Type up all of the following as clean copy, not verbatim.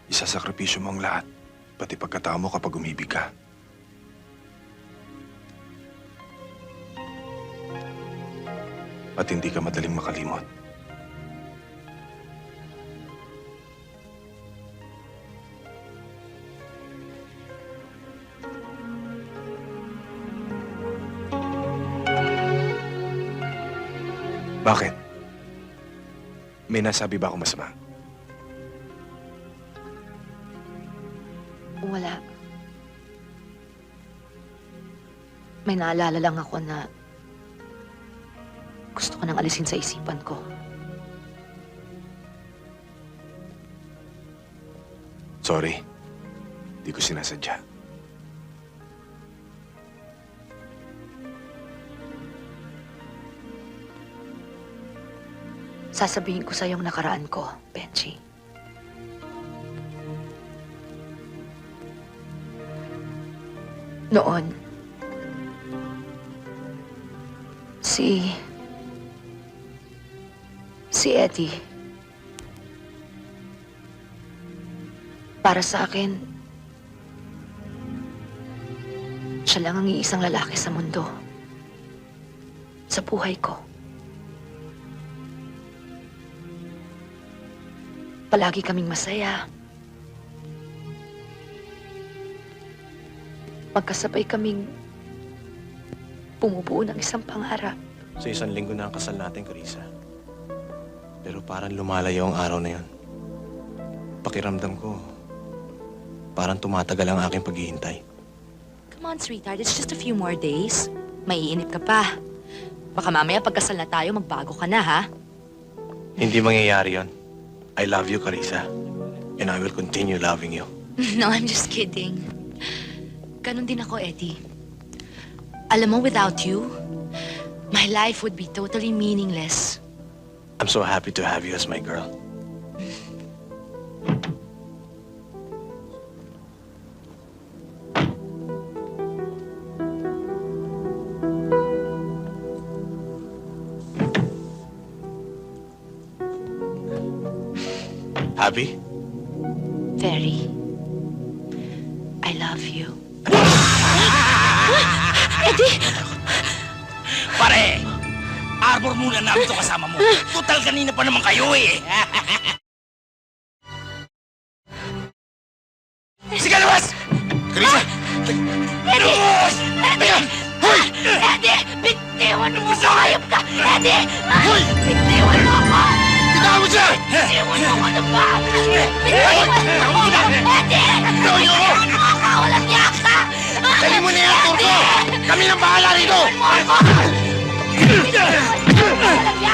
Isasakripisyo mo ang lahat, pati pagkatao mo kapag umibig ka. At hindi ka madaling makalimot. Bakit? May nasabi ba akong masama? Wala. May naalala lang ako na gusto ko nang alisin sa isipan ko. Sorry. Di ko sinasadya. Sasabihin ko sa yung nakaraan ko, Benji. Noon, si Eddie, para sa akin, siya lang ang iisang lalaki sa mundo. Sa buhay ko. Palagi kaming masaya. Magkasabay kaming bumubuo ng isang pangarap. Sa isang linggo na ang kasal natin, Carissa. Pero parang lumalayo ang araw na yon. Pakiramdam ko, parang tumatagal ang aking paghihintay. Come on, sweetheart. It's just a few more days. Maiinip ka pa. Baka mamaya pagkasal na tayo, magbago ka na, ha? Hindi mangyayari yon. I love you, Carissa. And I will continue loving you. No, I'm just kidding. Ganon din ako, Eddie. Alam mo, without you, my life would be totally meaningless. I'm so happy to have you as my girl. Happy? Very. I love you. Pare! Arbor muna namin ito kasama mo. Total kanina pa naman kayo eh. Sige, labas! Carissa! Labas! Hoy! Eddie! Bitiwan mo sa hayop ka! Eddie! Bitiwan mo ako! Bitawan mo siya! Bitiwan mo ako na ba? Bitiwan mo ako! Eddie! Bitiwan mo ako! Walang niya ka! Dali mo na yan, Turco! Kami nang bahala rito!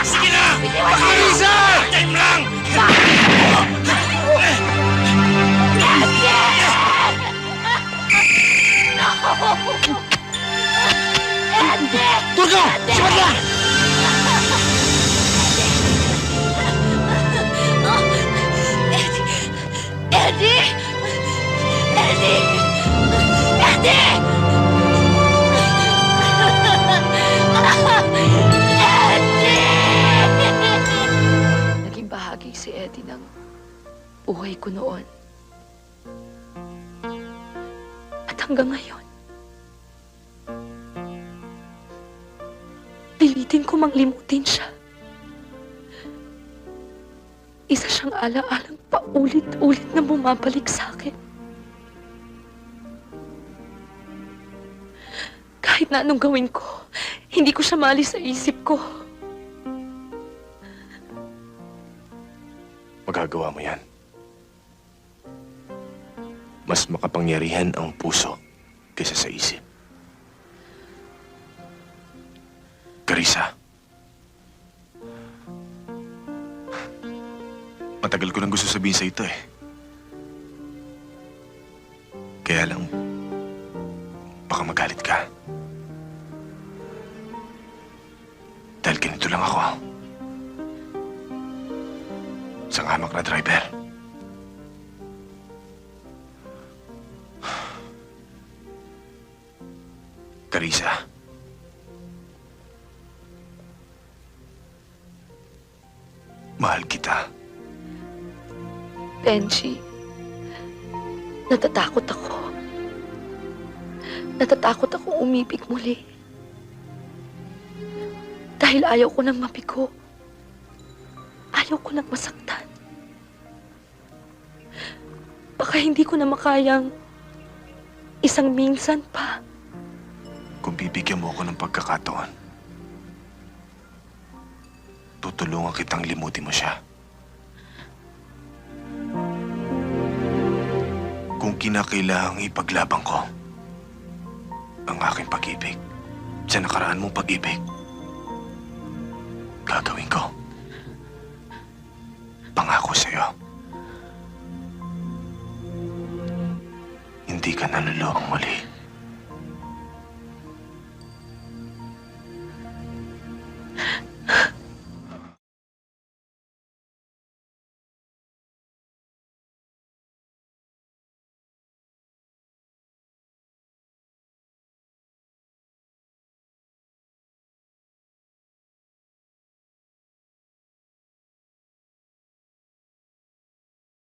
Sige na! Pakalisa! Time lang! Turco! Sibat ka! Eddie! Eddie! Eddie! Naging bahagi si Eddie ng buhay ko noon. At hanggang ngayon, pilitin ko mang limutin siya. Isa siyang ala-alang paulit-ulit na bumabalik sa akin. Kahit na anong gawin ko, hindi ko siya maalis sa isip ko. Magagawa mo yan. Mas makapangyarihan ang puso kaysa sa isip. Carissa. Matagal ko nang gusto sabihin sa ito eh. Kaya lang, baka magalit ka. Dahil ganito lang ako. Isang hamak na driver. Carissa. Mahal kita. Benji, Natatakot ako. Natatakot akong umibig muli. Dahil ayaw ko nang mabigo. Ayaw ko nang masaktan. Baka hindi ko na makayang isang minsan pa. Kung bibigyan mo ako ng pagkakataon, tutulungan kitang limutin mo siya. Kung kinakailangang ipaglaban ko ang aking pag-ibig sa nakaraan mong pag-ibig, gagawin ko. Pangako sa'yo. Hindi ka nalulokong muli.